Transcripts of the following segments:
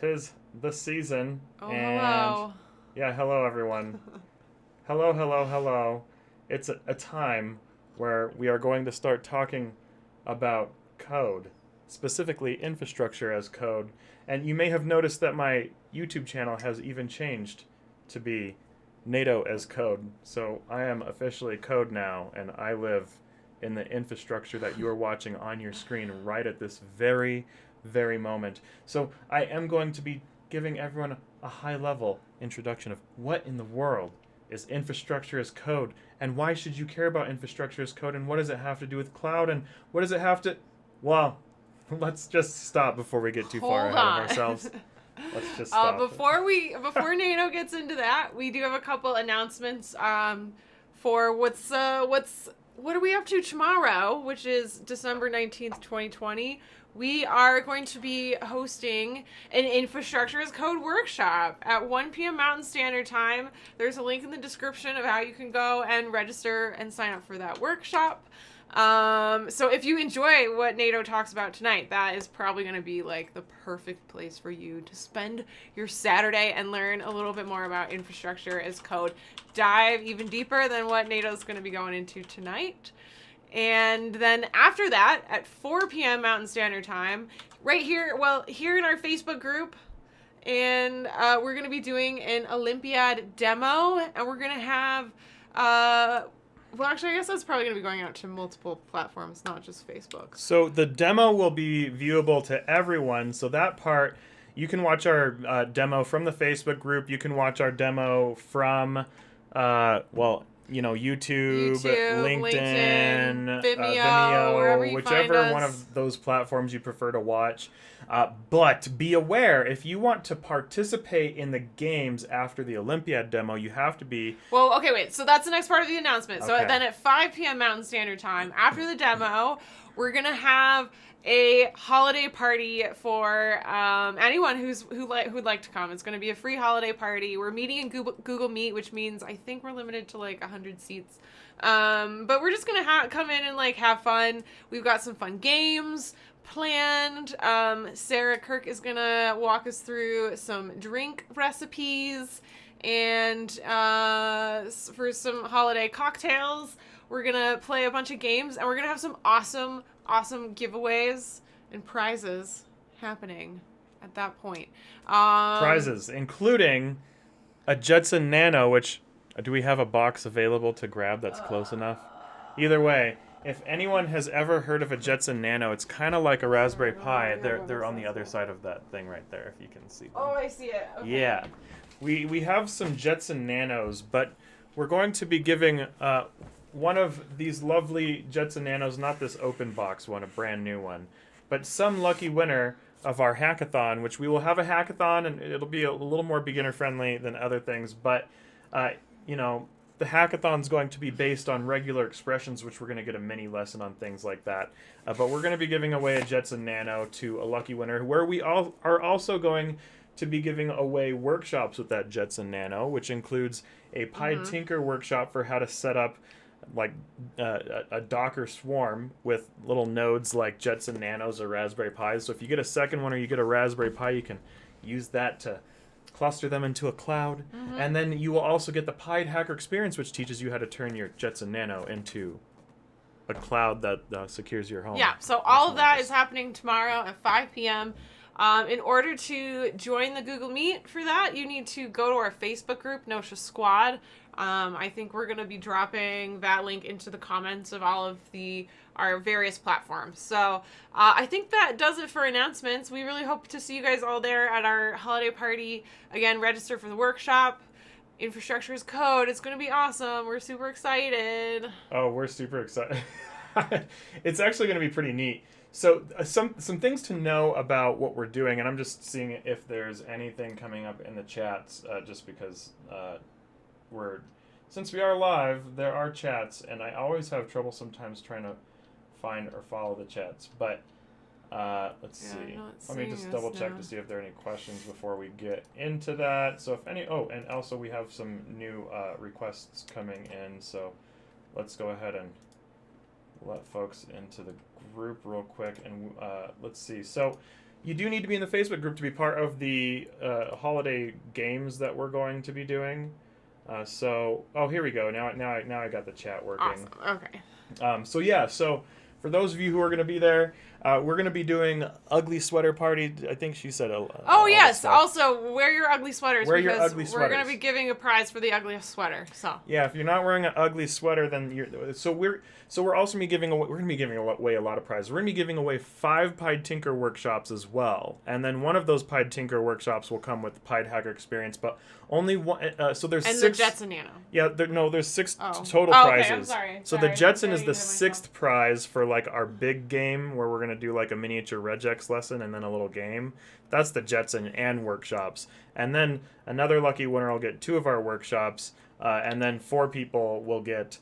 'tis the season. Oh, And hello. yeah, hello everyone. Hello, hello, hello. It's a time where we are going to start talking about code, specifically infrastructure as code. And you may have noticed that my YouTube channel has even changed to be NATO as code. So I am officially code now, and I live in the infrastructure that you are watching on your screen right at this very, very moment. So I am going to be giving everyone a high level introduction of what in the world is infrastructure as code, and why should you care about infrastructure as code, and what does it have to do with cloud, and what does it have to. Well, let's just stop before we get too far Hold ahead of on. ourselves. Let's just stop. Before NATO gets into that, we do have a couple announcements for what are we up to tomorrow, which is December 19th, 2020. We are going to be hosting an Infrastructure as Code workshop at 1 p.m. Mountain Standard Time. There's a link in the description of how you can go and register and sign up for that workshop. So if you enjoy what NATO talks about tonight, that is probably going to be like the perfect place for you to spend your Saturday and learn a little bit more about infrastructure as code. Dive even deeper than what NATO's going to be going into tonight. And then after that, at 4 p.m. Mountain Standard Time, right here, here in our Facebook group, and we're going to be doing an Olympiad demo, and we're going to have well, actually, I guess that's probably going to be going out to multiple platforms, not just Facebook. So the demo will be viewable to everyone. So that part, you can watch our demo from the Facebook group. You can watch our demo from, YouTube, LinkedIn, Vimeo, wherever you find whichever us. one of those platforms you prefer to watch. But be aware, if you want to participate in the games after the Olympiad demo, you have to be... Well, okay, wait. So that's the next part of the announcement. So Okay. then at 5 p.m. Mountain Standard Time, after the demo, we're going to have a holiday party for anyone who'd like to come. It's going to be a free holiday party. We're meeting in Google Meet, which means I think we're limited to like 100 seats. But we're just going to come in and like have fun. We've got some fun games planned. Sarah Kirk is going to walk us through some drink recipes, and for some holiday cocktails, we're going to play a bunch of games, and we're going to have some awesome giveaways and prizes happening at that point. Prizes, including a Jetson Nano, which, do we have a box available to grab that's close enough? Either way, if anyone has ever heard of a Jetson Nano, it's kind of like a Raspberry Pi. They're on the other side of that thing right there, if you can see them. Oh, I see it. Okay. Yeah. We have some Jetson Nanos, but we're going to be giving one of these lovely Jetson Nanos, not this open box one, a brand new one, but some lucky winner of our hackathon, which we will have a hackathon, and it'll be a little more beginner friendly than other things, but the hackathon's going to be based on regular expressions, which we're going to get a mini lesson on things like that. But we're going to be giving away a Jetson Nano to a lucky winner, where we all are also going to be giving away workshops with that Jetson Nano, which includes a Pied Tinker workshop for how to set up like a Docker swarm with little nodes like Jetson Nanos or Raspberry Pis. So if you get a second one or you get a Raspberry Pi, you can use that to cluster them into a cloud. And then you will also get the Pied Hacker Experience, which teaches you how to turn your Jetson Nano into a cloud that secures your home. Yeah, so all of that is happening tomorrow at 5 p.m. In order to join the Google Meet for that, you need to go to our Facebook group, Notia Squad. I think we're going to be dropping that link into the comments of all of our various platforms. So I think that does it for announcements. We really hope to see you guys all there at our holiday party. Again, register for the workshop. Infrastructure as Code. It's going to be awesome. We're super excited. Oh, we're super excited. It's actually going to be pretty neat. So some things to know about what we're doing, and I'm just seeing if there's anything coming up in the chats, just because since we are live, there are chats, and I always have trouble sometimes trying to find or follow the chats. But let's see. Let me just double check to see if there are any questions before we get into that. So if any, and also we have some new requests coming in, so let's go ahead and let folks into the group real quick, and let's see. So You do need to be in the Facebook group to be part of the holiday games that we're going to be doing. Here we go. Now I got the chat working. Awesome. Okay. So for those of you who are going to be there, we're going to be doing ugly sweater party. I think she said. Oh yes. Also, wear your ugly sweaters. Wear your because ugly we're going to sweaters. be giving a prize for the ugliest sweater. So. Yeah, if you're not wearing an ugly sweater, then you're. We're also gonna be giving away. We're going to be giving away a lot of prizes. We're going to be giving away 5 Pied Tinker workshops as well, and then one of those Pied Tinker workshops will come with the Pied Hacker experience, but only one. So there's and 6. the Jetson Nano. Yeah, there's 6 Oh. total Oh, prizes. okay, I'm sorry. So Sorry, the Jetson I'm is the getting ahead of myself. 6th prize for like our big game where we're gonna do like a miniature regex lesson and then a little game. That's the Jetson and workshops. And then another lucky winner will get 2 of our workshops, and then 4 people will get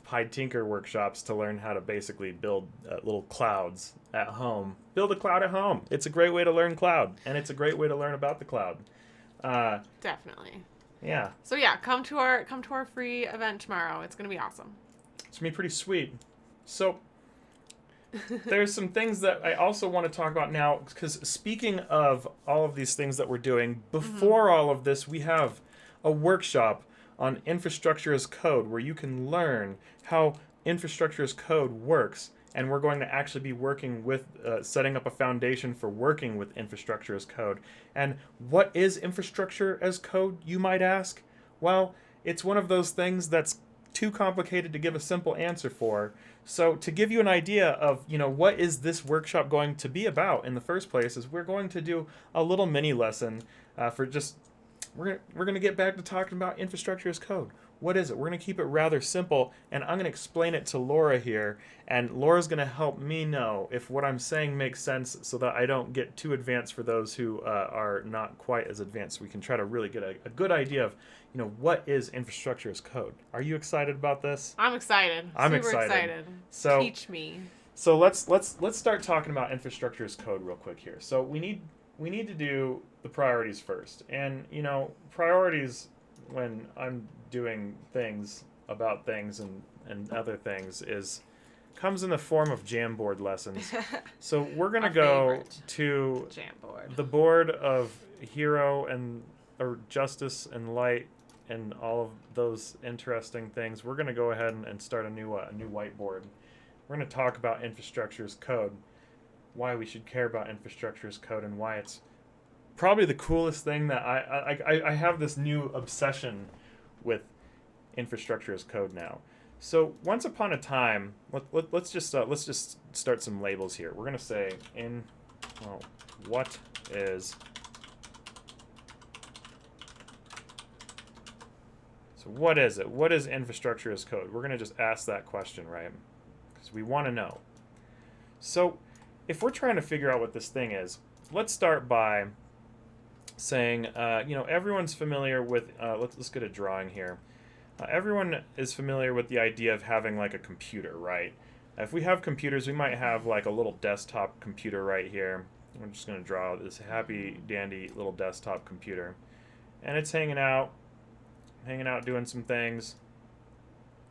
Pied Tinker workshops to learn how to basically build little clouds at home. Build a cloud at home. It's a great way to learn cloud, and it's a great way to learn about the cloud. Definitely. Yeah. So yeah, come to our free event tomorrow. It's gonna be awesome. It's gonna be pretty sweet. So there's some things that I also want to talk about now, because speaking of all of these things that we're doing, before all of this, we have a workshop on infrastructure as code where you can learn how infrastructure as code works. And we're going to actually be working with setting up a foundation for working with infrastructure as code. And what is infrastructure as code, you might ask? Well, it's one of those things that's too complicated to give a simple answer for. So to give you an idea of, what is this workshop going to be about in the first place, is we're going to do a little mini lesson for just, we're going to get back to talking about infrastructure as code. What is it? We're going to keep it rather simple, and I'm going to explain it to Laura here, and Laura's going to help me know if what I'm saying makes sense so that I don't get too advanced for those who are not quite as advanced. We can try to really get a good idea of, what is infrastructure as code. Are you excited about this? I'm excited. I'm Super excited. So teach me. So let's start talking about infrastructure as code real quick here. So we need to do the priorities first, and priorities when I'm doing things about things and other things comes in the form of Jamboard lessons. So we're gonna go to Jamboard. the board of Hero or Justice and Light and all of those interesting things. We're gonna go ahead and start a new whiteboard. We're gonna talk about infrastructure as code, why we should care about infrastructure as code, and why it's probably the coolest thing that I have this new obsession with infrastructure as code now. So once upon a time, let's just start some labels here. We're gonna say what is. So what is it? What is infrastructure as code? We're gonna just ask that question, right? Because we want to know. So if we're trying to figure out what this thing is, let's start by saying, everyone's familiar with, let's get a drawing here. Everyone is familiar with the idea of having like a computer, right? If we have computers, we might have like a little desktop computer right here. I'm just going to draw this happy dandy little desktop computer. And it's hanging out doing some things.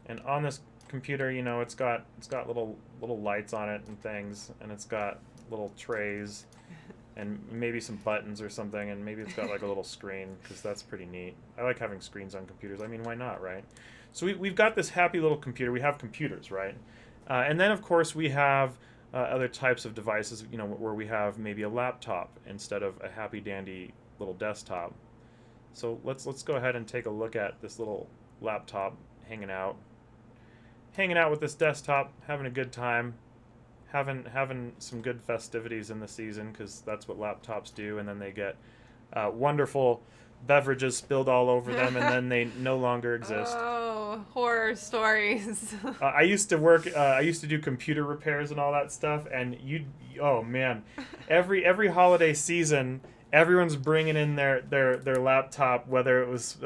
And on this computer, it's got little lights on it and things, and it's got little trays and maybe some buttons or something, and maybe it's got like a little screen, because that's pretty neat. I like having screens on computers. I mean, why not, right? So we've got this happy little computer. We have computers, right? And then, of course, we have other types of devices, where we have maybe a laptop instead of a happy dandy little desktop. So let's go ahead and take a look at this little laptop hanging out with this desktop, having a good time. Having some good festivities in the season, because that's what laptops do, and then they get wonderful beverages spilled all over them, and then they no longer exist. Oh, horror stories. I used to do computer repairs and all that stuff, and oh man, every holiday season, everyone's bringing in their laptop, whether it was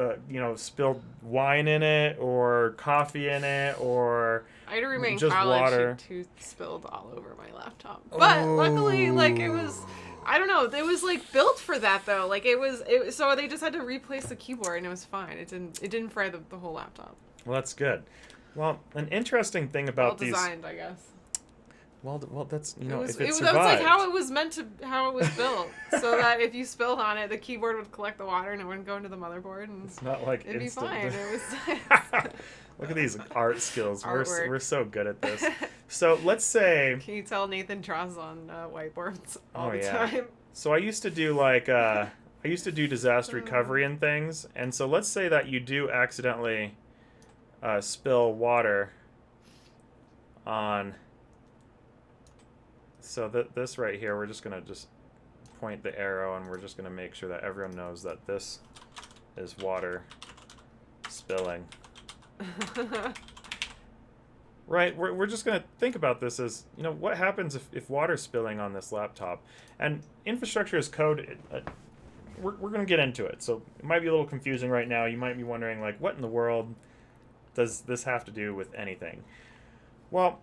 spilled wine in it or coffee in it or I had a roommate in just college water. who tooth spilled all over my laptop. But luckily, it was, I don't know, it was built for that though. It was so they just had to replace the keyboard and it was fine. It didn't fry the whole laptop. Well, that's good. Well, an interesting thing about Well designed, I guess. Well, that's if it That was survived. like how it was how it was built, so that if you spilled on it, the keyboard would collect the water and it wouldn't go into the motherboard, and It's not like it'd be instant. fine. It was Look at these art skills. Artwork. We're so good at this. So let's say. Can you tell Nathan draws on whiteboards all the yeah. time? So I used to do disaster recovery and things, and so let's say that you do accidentally spill water on. So this right here, we're just gonna point the arrow, and we're just gonna make sure that everyone knows that this is water spilling. Right, we're just going to think about this as, what happens if water's spilling on this laptop? And infrastructure as code, we're going to get into it. So it might be a little confusing right now. You might be wondering, like, what in the world does this have to do with anything? Well,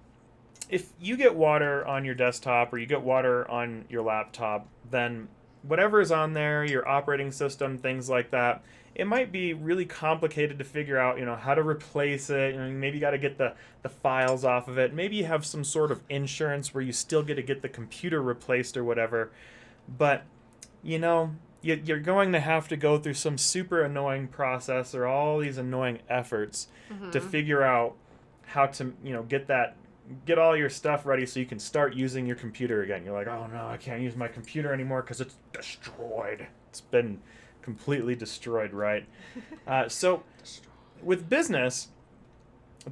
if you get water on your desktop or you get water on your laptop, then whatever is on there, your operating system, things like that, it might be really complicated to figure out, how to replace it. Maybe you got to get the files off of it. Maybe you have some sort of insurance where you still get to get the computer replaced or whatever. But, you're going to have to go through some super annoying process or all these annoying efforts to figure out how to, get all your stuff ready so you can start using your computer again. You're like, oh no, I can't use my computer anymore because it's destroyed. It's been completely destroyed, right? So with business,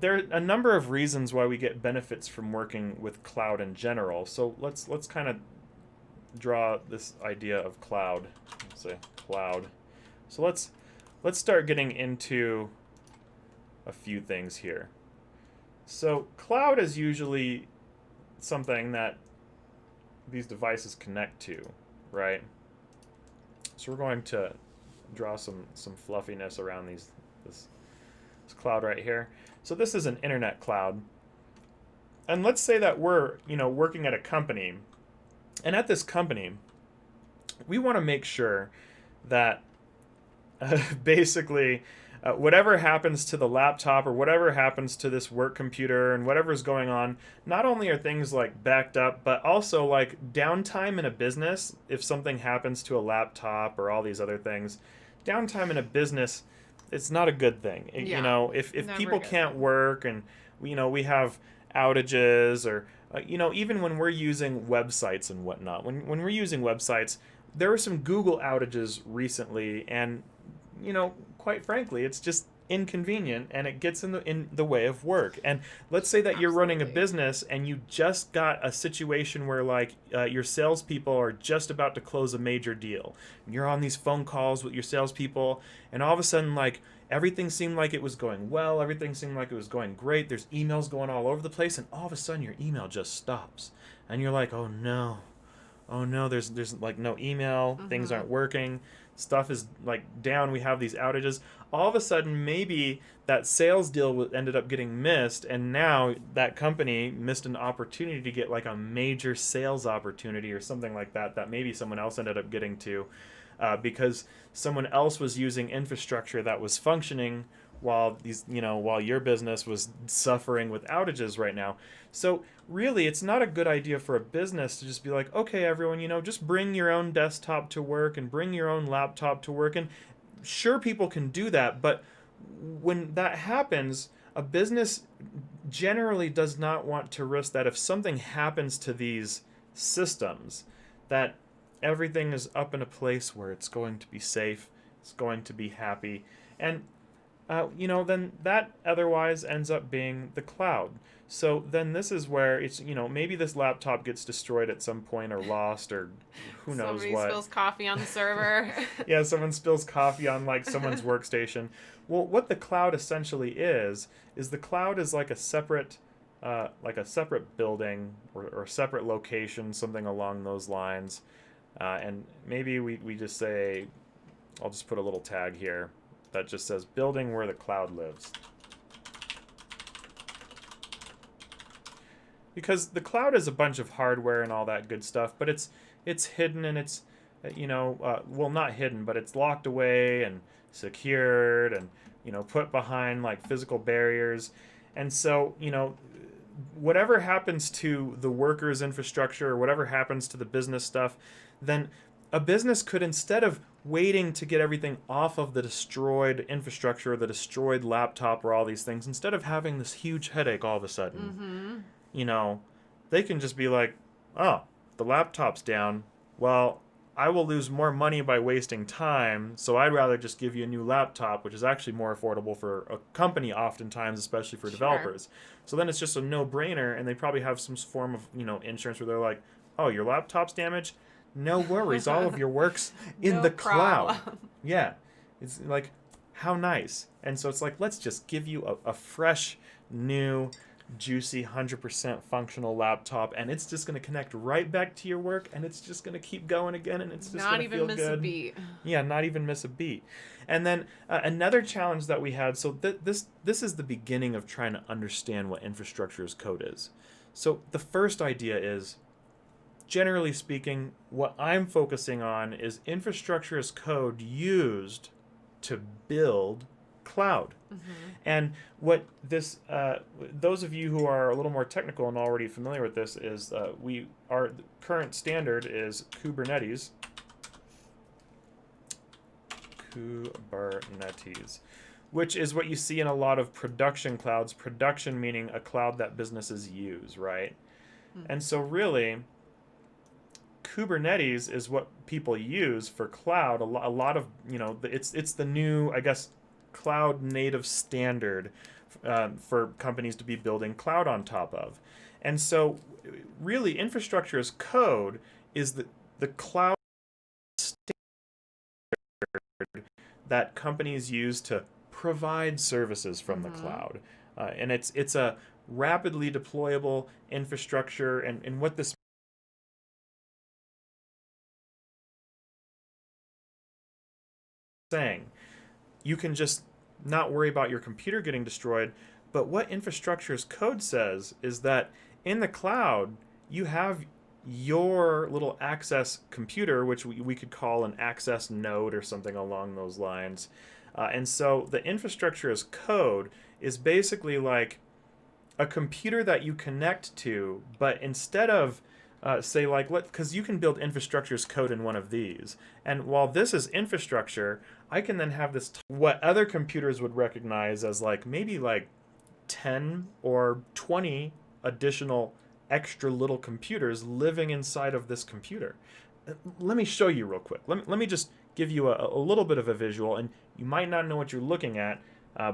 there are a number of reasons why we get benefits from working with cloud in general. So let's kind of draw this idea of cloud. Let's say cloud. So let's start getting into a few things here. So cloud is usually something that these devices connect to, right? So we're going to draw some fluffiness around this cloud right here. So this is an internet cloud. And let's say that we're, working at a company. And at this company, we want to make sure that basically whatever happens to the laptop or whatever happens to this work computer and whatever's going on, not only are things like backed up, but also like downtime in a business. If something happens to a laptop or all these other things, downtime in a business, it's not a good thing. If people can't work and we have outages or even when we're using websites and whatnot, when we're using websites, there were some Google outages recently, and quite frankly, it's just inconvenient and it gets in the way of work. And let's say that you're running a business and you just got a situation where your salespeople are just about to close a major deal. And you're on these phone calls with your salespeople, and all of a sudden everything seemed like it was going well, everything seemed like it was going great. There's emails going all over the place, and all of a sudden your email just stops, and you're like, oh no, there's no email, things aren't working. Stuff is down. We have these outages. All of a sudden, maybe that sales deal ended up getting missed, and now that company missed an opportunity to get a major sales opportunity or something like that maybe someone else ended up getting to because someone else was using infrastructure that was functioning while your business was suffering with outages right now. So really, it's not a good idea for a business to just be like, okay, everyone, just bring your own desktop to work and bring your own laptop to work. And sure, people can do that, but when that happens, a business generally does not want to risk that if something happens to these systems, that everything is up in a place where it's going to be safe, it's going to be happy, and then that otherwise ends up being the cloud. So then this is where it's, maybe this laptop gets destroyed at some point or lost or who knows what. Somebody spills coffee on the server. Yeah, someone spills coffee on someone's workstation. Well, what the cloud essentially is the cloud is like a separate building or a separate location, something along those lines. And maybe we just say, I'll just put a little tag here that just says building where the cloud lives. Because the cloud is a bunch of hardware and all that good stuff, but it's hidden and it's, not hidden, but it's locked away and secured and, put behind physical barriers. And so, whatever happens to the workers' infrastructure or whatever happens to the business stuff, then a business could, instead of waiting to get everything off of the destroyed infrastructure or the destroyed laptop or all these things, instead of having this huge headache all of a sudden, you know, they can just be like, oh, the laptop's down. Well, I will lose more money by wasting time, so I'd rather just give you a new laptop, which is actually more affordable for a company oftentimes, especially for developers. So then it's just a no-brainer, and they probably have some form of, insurance where they're like, oh, your laptop's damaged? No worries, all of your work's in No the problem. cloud. Yeah. It's like, how nice. And so it's like, let's just give you a fresh, new, juicy 100% functional laptop, and it's just going to connect right back to your work, and it's just going to keep going again, and it's just going to feel good. Not even miss a beat. Yeah, not even miss a beat. And then another challenge that we had, so this is the beginning of trying to understand what infrastructure as code is. So the first idea is, generally speaking, what I'm focusing on is infrastructure as code used to build cloud. And what this, those of you who are a little more technical and already familiar with this is, our current standard is Kubernetes, which is what you see in a lot of production clouds. Production meaning a cloud that businesses use, right? And so really, Kubernetes is what people use for cloud. A lot of, it's the new, I guess, cloud native standard for companies to be building cloud on top of. And so really infrastructure as code is the cloud standard that companies use to provide services from the cloud. And it's a rapidly deployable infrastructure, and what this saying, you can just not worry about your computer getting destroyed. But what infrastructure as code says is that in the cloud, you have your little access computer, which we could call an access node or something along those lines. And so the infrastructure as code is basically like a computer that you connect to, but instead of say like, because you can build infrastructure as code in one of these. And while this is infrastructure, I can then have this, what other computers would recognize as like maybe like 10 or 20 additional extra little computers living inside of this computer. Let me show you real quick. Let me just give you a little bit of a visual, and you might not know what you're looking at,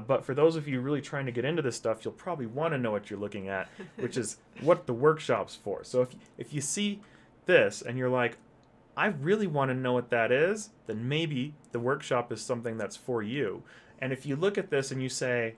but for those of you really trying to get into this stuff, you'll probably want to know what you're looking at, which is what the workshop's for. So if you see this and you're like, I really want to know what that is, then maybe the workshop is something that's for you. And if you look at this and you say,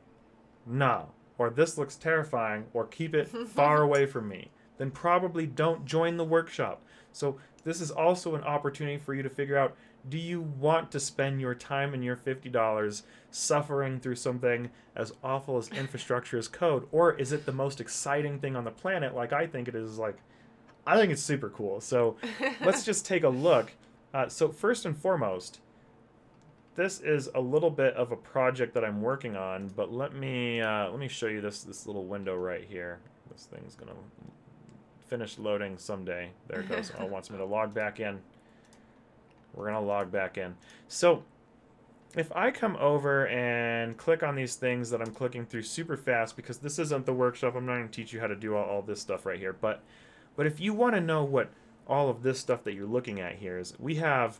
no, or this looks terrifying, or keep it far away from me, then probably don't join the workshop. So this is also an opportunity for you to figure out, do you want to spend your time and your $50 suffering through something as awful as infrastructure as code, or is it the most exciting thing on the planet like I think it is? Like, I think it's super cool. So let's just take a look. So first and foremost, this is a little bit of a project that I'm working on, but let me show you this little window right here. This thing's gonna finish loading someday. There it goes. Oh, it wants me to log back in. We're gonna log back in. So if I come over and click on these things that I'm clicking through super fast, because this isn't the workshop, I'm not going to teach you how to do all this stuff right here, but if you want to know what all of this stuff that you're looking at here is, we have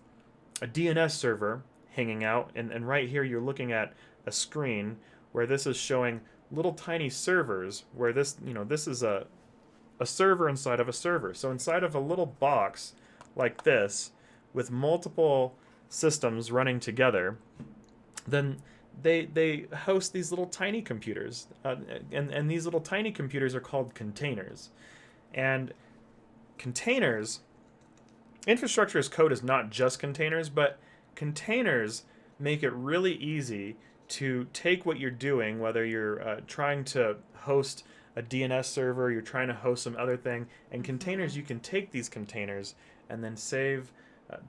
a DNS server hanging out, and right here you're looking at a screen where this is showing little tiny servers, where this is a server inside of a server. So inside of a little box like this with multiple systems running together, then they host these little tiny computers, and these little tiny computers are called containers. And containers, infrastructure as code is not just containers, but containers make it really easy to take what you're doing, whether you're trying to host a DNS server, you're trying to host some other thing, and containers, you can take these containers and then save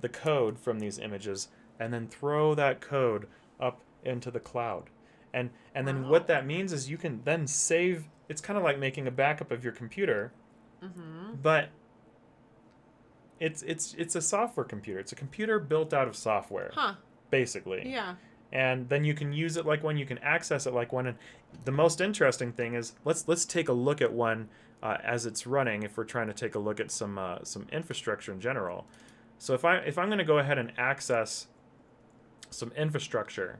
the code from these images, and then throw that code up into the cloud. And then what that means is you can then save it's kind of like making a backup of your computer, but it's a software computer. It's a computer built out of software, Huh. basically. Yeah. And then you can use it like one, you can access it like one. And the most interesting thing is let's take a look at one as it's running. If we're trying to take a look at some infrastructure in general. So if I'm going to go ahead and access some infrastructure.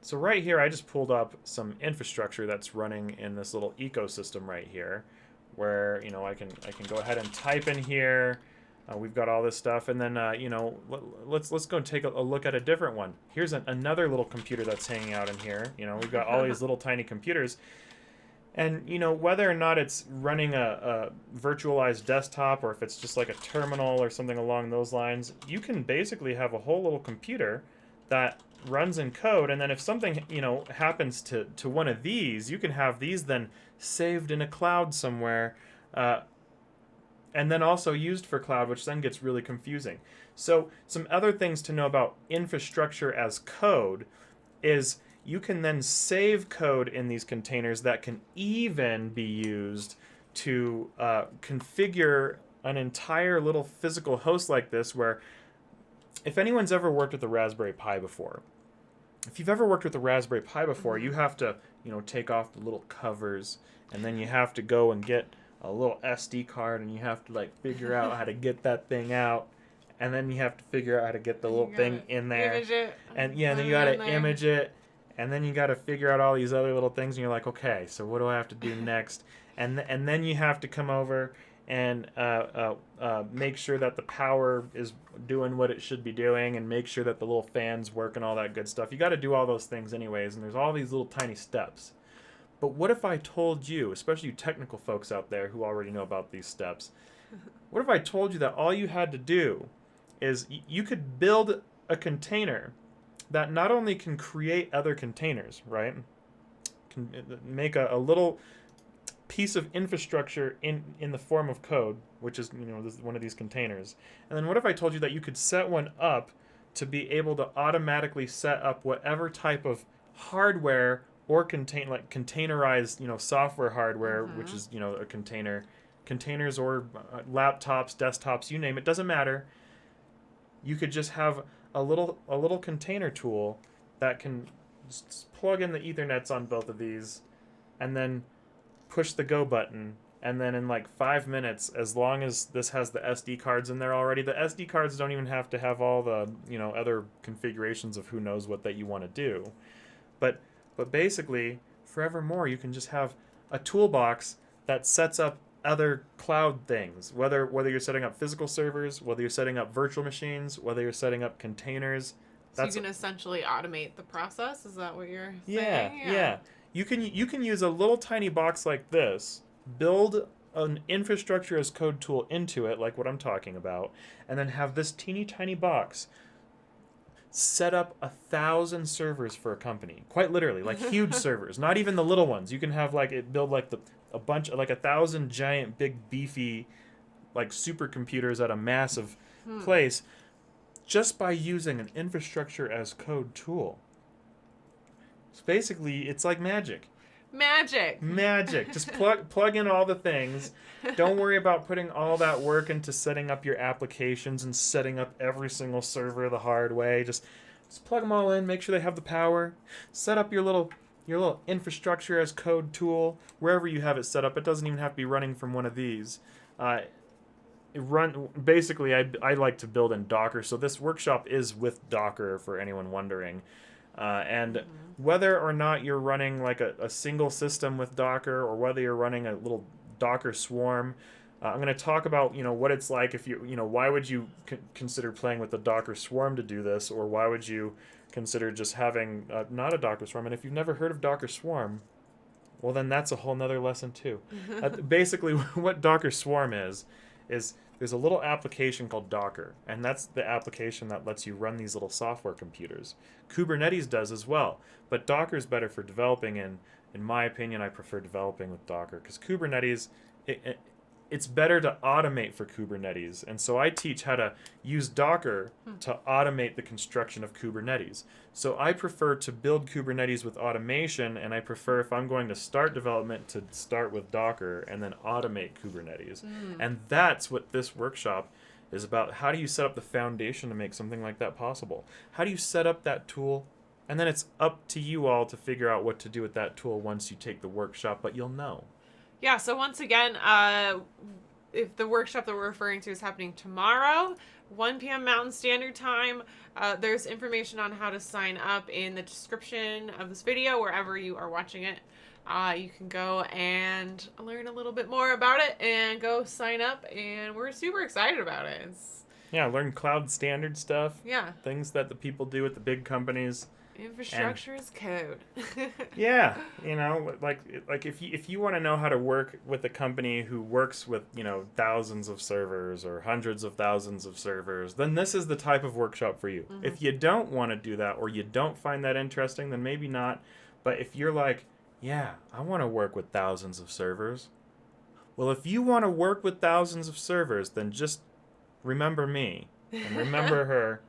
So right here, I just pulled up some infrastructure that's running in this little ecosystem right here, where I can go ahead and type in here. We've got all this stuff, and then let's go and take a look at a different one. Here's another little computer that's hanging out in here. We've got all these little tiny computers, and whether or not it's running a virtualized desktop or if it's just like a terminal or something along those lines, you can basically have a whole little computer that runs in code, and then if something happens to one of these, you can have these then saved in a cloud somewhere. And then also used for cloud, which then gets really confusing. So some other things to know about infrastructure as code is you can then save code in these containers that can even be used to configure an entire little physical host like this, where if anyone's ever worked with a Raspberry Pi before, you have to take off the little covers, and then you have to go and get a little SD card, and you have to figure out how to get that thing out, and then you have to figure out how to get the little thing in there, Image it, and then you gotta image it, and then you gotta figure out all these other little things, and you're like, okay, so what do I have to do next? And then you have to come over and make sure that the power is doing what it should be doing, and make sure that the little fans work and all that good stuff. You got to do all those things anyways, and there's all these little tiny steps. But what if I told you, especially you technical folks out there who already know about these steps, what if I told you that all you had to do is you could build a container that not only can create other containers, right? Can make a little piece of infrastructure in the form of code, which is this is one of these containers. And then what if I told you that you could set one up to be able to automatically set up whatever type of hardware or containerized software hardware, which is a containers or laptops, desktops, you name it, doesn't matter. You could just have a little container tool that can just plug in the Ethernets on both of these, and then push the go button, and then in 5 minutes, as long as this has the SD cards in there already, the SD cards don't even have to have all the other configurations of who knows what that you want to do, but basically, forevermore, you can just have a toolbox that sets up other cloud things, whether you're setting up physical servers, whether you're setting up virtual machines, whether you're setting up containers. So you can essentially automate the process? Is that what you're saying? Yeah. You can use a little tiny box like this, build an infrastructure as code tool into it, like what I'm talking about, and then have this teeny tiny box set up 1,000 servers for a company, quite literally, huge servers, not even the little ones. You can have build a bunch of 1,000 giant big beefy supercomputers at a massive place, just by using an infrastructure as code tool. So basically, it's like magic. Magic. Just plug in all the things. Don't worry about putting all that work into setting up your applications and setting up every single server the hard way. Just plug them all in. Make sure they have the power. Set up your little infrastructure as code tool wherever you have it set up. It doesn't even have to be running from one of these. Basically, I like to build in Docker. So this workshop is with Docker, for anyone wondering. And whether or not you're running a single system with Docker, or whether you're running a little Docker swarm, I'm going to talk about what it's like if why would you consider playing with the Docker swarm to do this, or why would you consider just having not a Docker swarm. And if you've never heard of Docker swarm, well then that's a whole nother lesson too. Basically, what Docker swarm is there's a little application called Docker, and that's the application that lets you run these little software computers. Kubernetes does as well, but Docker is better for developing, and in my opinion, I prefer developing with Docker, because Kubernetes, it's better to automate for Kubernetes. And so I teach how to use Docker to automate the construction of Kubernetes. So I prefer to build Kubernetes with automation, and I prefer, if I'm going to start development, to start with Docker and then automate Kubernetes. And that's what this workshop is about. How do you set up the foundation to make something like that possible? How do you set up that tool? And then it's up to you all to figure out what to do with that tool once you take the workshop, but you'll know. Yeah, so once again, if the workshop that we're referring to is happening tomorrow, 1 p.m. Mountain Standard Time, there's information on how to sign up in the description of this video, wherever you are watching it. You can go and learn a little bit more about it and go sign up, and we're super excited about it. Yeah, learn cloud standard stuff. Yeah. Things that the people do at the big companies. Infrastructure is code. Yeah, like if you want to know how to work with a company who works with, thousands of servers or hundreds of thousands of servers, then this is the type of workshop for you. If you don't want to do that, or you don't find that interesting, then maybe not. But if you're like, yeah, I want to work with thousands of servers. Well, if you want to work with thousands of servers, then just remember me and remember her,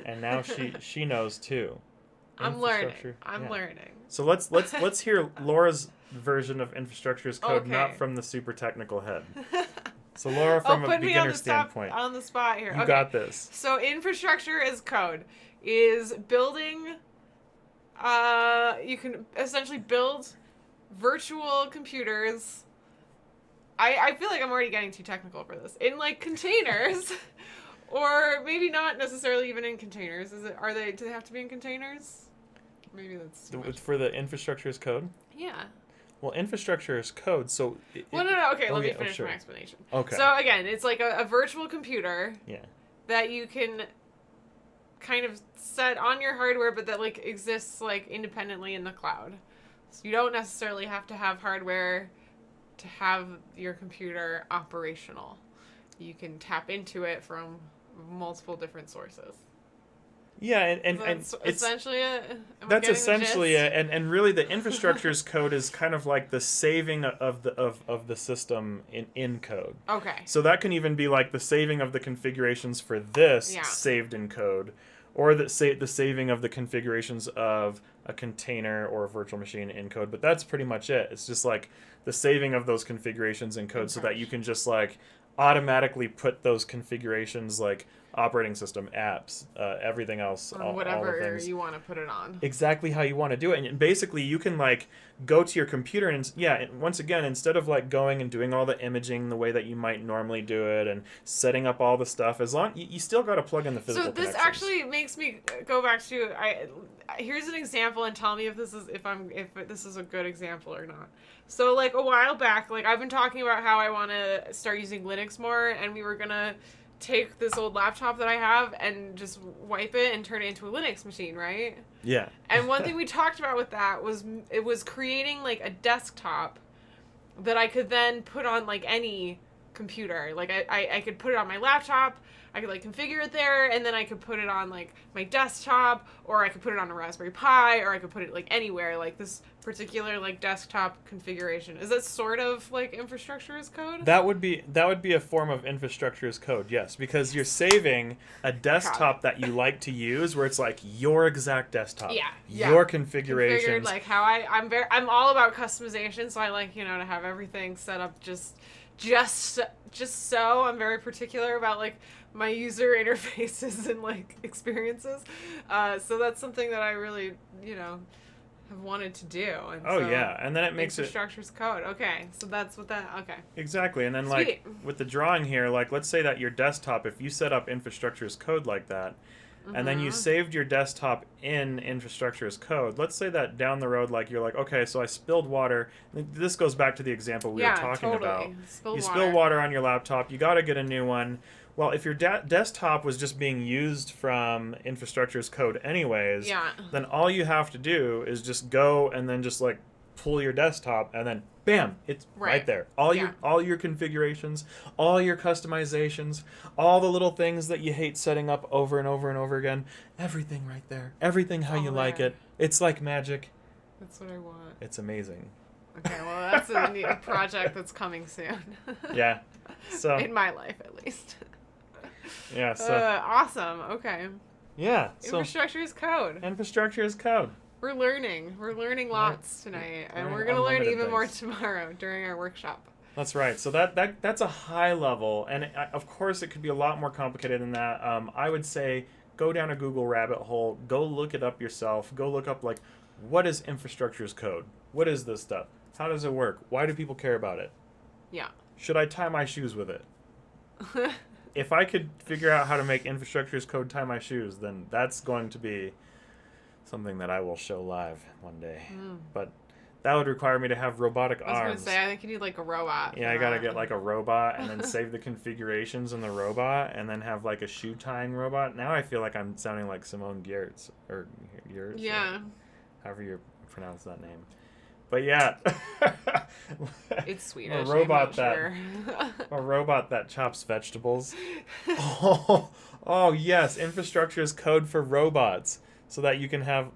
and now she knows too. I'm learning. So let's hear Laura's version of infrastructure as code, Okay. not from the super technical head. So Laura, from a beginner standpoint, on the spot here. You got this. So infrastructure as code is building. You can essentially build virtual computers. I feel like I'm already getting too technical for this. In like containers. Or maybe not necessarily even in containers. Do they have to be in containers? Maybe that's too much. For the infrastructure as code? Yeah. Well, infrastructure as code, so... No. Okay, let me finish my explanation. Okay. So again, it's like a virtual computer that you can kind of set on your hardware, but that like exists like independently in the cloud. So you don't necessarily have to have hardware to have your computer operational. You can tap into it from multiple different sources. Yeah, and that's essentially it. That's essentially it, and really the infrastructure as code is kind of like the saving of the system in code. Okay. So that can even be like the saving of the configurations for this saved in code, or the saving of the configurations of a container or a virtual machine in code. But that's pretty much it. It's just like the saving of those configurations in code, so that you can just like automatically put those configurations, like operating system, apps, everything else, or whatever all the things, you want to put it on, exactly how you want to do it. And basically you can like go to your computer and once again, instead of like going and doing all the imaging the way that you might normally do it and setting up all the stuff, as long you still got to plug in the physical so this connections. Actually makes me go back to here's an example, and tell me if this is a good example or not. So like a while back, like I've been talking about how I want to start using Linux more, and we were gonna take this old laptop that I have and just wipe it and turn it into a Linux machine, right? Yeah. And one thing we talked about with that was creating like a desktop that I could then put on like any computer. Like I could put it on my laptop, I could like configure it there, and then I could put it on like my desktop, or I could put it on a Raspberry Pi, or I could put it like anywhere, like this particular like desktop configuration. Is that sort of like infrastructure as code? That would be a form of infrastructure as code, yes, because you're saving a desktop that you like to use, where it's like your exact desktop, your configurations. Configured like how I'm all about customization, so I like to have everything set up just so. I'm very particular about like my user interfaces and like experiences. So that's something that I really have wanted to do. And and then it makes infrastructure's code. Okay, so that's what that. Okay. Exactly, and then Sweet. like with the drawing here, like let's say that your desktop, if you set up infrastructure as code like that, and then you saved your desktop in infrastructure as code. Let's say that down the road, like you're like, okay, so I spilled water. This goes back to the example we were talking about. You spill water on your laptop. You got to get a new one. Well, if your desktop was just being used from infrastructure as code anyways, then all you have to do is just go and then just like pull your desktop, and then bam, it's right there. All your configurations, all your customizations, all the little things that you hate setting up over and over and over again, everything right there. Everything how you like it. It's like magic. That's what I want. It's amazing. Okay, well, that's a project that's coming soon. Yeah. So in my life, at least. yeah. So awesome. Okay. yeah. So Infrastructure is code. infrastructure is code. We're learning. We're learning lots tonight, and we're learning gonna learn unlimited even more things. tomorrow during our workshop. That's right. So that's a high level, and of course it could be a lot more complicated than that. I would say go down a Google rabbit hole, go look it up yourself, go look up like what is infrastructure as code? What is this stuff? How does it work? Why do people care about it? Yeah. Should I tie my shoes with it? If I could figure out how to make infrastructure as code tie my shoes, then that's going to be something that I will show live one day. But that would require me to have robotic arms. I was gonna say, I think you need like a robot. Yeah, I gotta get like a robot and then save the configurations in the robot and then have like a shoe tying robot. Now I feel like I'm sounding like Simone Giertz or Giertz. Yeah. Or however you pronounce that name. But yeah. It's Swedish. A robot sure. A robot that chops vegetables. Oh yes, infrastructure is code for robots, so that you can have,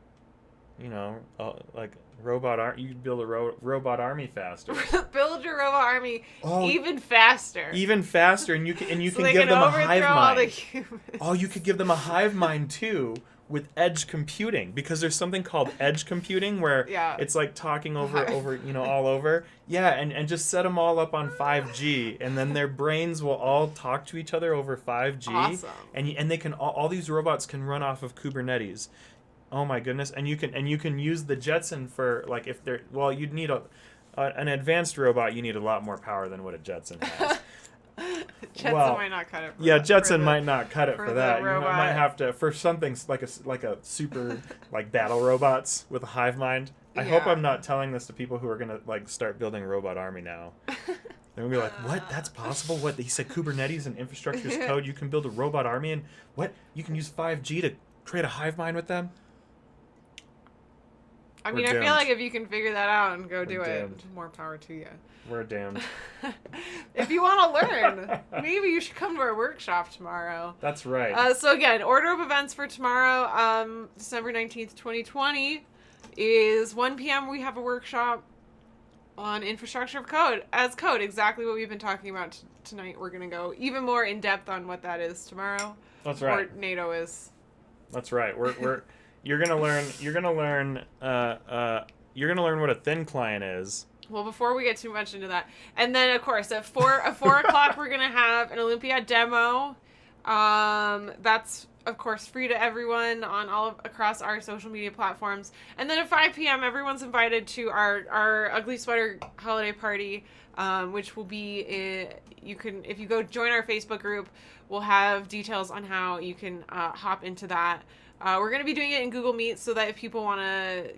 like you can build a robot army faster. Build your robot army even faster. Even faster, and you can so give them a hive all the mind. humans. Oh, you could give them a hive mind too. With edge computing, because there's something called edge computing where it's like talking over all over. Yeah, and just set them all up on 5G, and then their brains will all talk to each other over 5G. Awesome. And they can all these robots can run off of Kubernetes. Oh my goodness! And you can use the Jetson for like if they're you'd need an advanced robot. You need a lot more power than what a Jetson has. Jetson might not cut it. Jetson might not cut it for that. You robot. might have to for something like a super like battle robots with a hive mind. I hope I'm not telling this to people who are gonna like start building a robot army now. They're gonna be like, "What? That's possible? What? He said Kubernetes and infrastructure as code. You can build a robot army, and what? You can use 5G to create a hive mind with them." I mean, I feel like if you can figure that out and go do it, more power to you. We're doomed. If you want to learn, maybe you should come to our workshop tomorrow. That's right. So again, order of events for tomorrow, December 19th, 2020, is 1 p.m. We have a workshop on infrastructure of code as code, exactly what we've been talking about tonight. We're going to go even more in depth on what that is tomorrow. That's right. Or NATO is. That's right. You're gonna learn what a thin client is. Well, before we get too much into that, and then of course at 4 o'clock we're gonna have an Olympiad demo. That's of course free to everyone on across our social media platforms. And then at 5 p.m. everyone's invited to our Ugly Sweater holiday party, which will be if you go join our Facebook group, we'll have details on how you can hop into that. We're going to be doing it in Google Meet so that if people want to,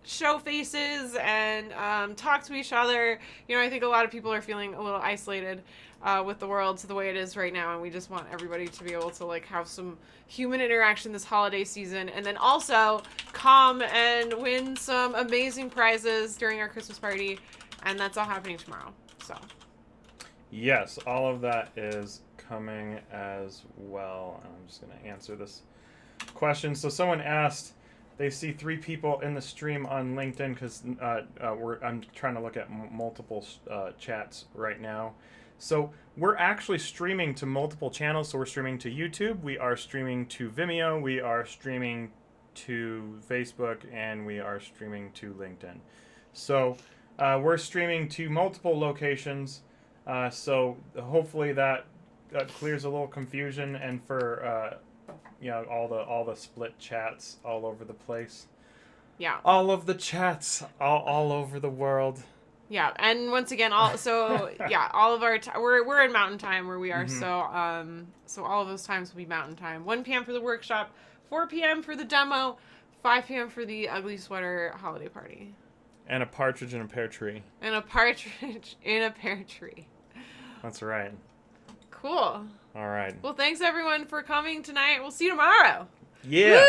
show faces and talk to each other. I think a lot of people are feeling a little isolated with the world the way it is right now, and we just want everybody to be able to have some human interaction this holiday season, and then also come and win some amazing prizes during our Christmas party, and that's all happening tomorrow. So. Yes, all of that is coming as well. I'm just going to answer this question. So someone asked, they see 3 people in the stream on LinkedIn because I'm trying to look at multiple chats right now. So we're actually streaming to multiple channels. So we're streaming to YouTube, we are streaming to Vimeo, we are streaming to Facebook, and we are streaming to LinkedIn. So we're streaming to multiple locations. So hopefully that clears a little confusion, and for all the split chats all over the place. Yeah. All of the chats all over the world. Yeah, and once again, all of our we're in Mountain Time where we are. Mm-hmm. So all of those times will be Mountain Time. 1 p.m. for the workshop, 4 p.m. for the demo, 5 p.m. for the Ugly Sweater holiday party. And a partridge in a pear tree. And a partridge in a pear tree. That's right. Cool. All right. Well, thanks everyone for coming tonight. We'll see you tomorrow. Yeah. Woo!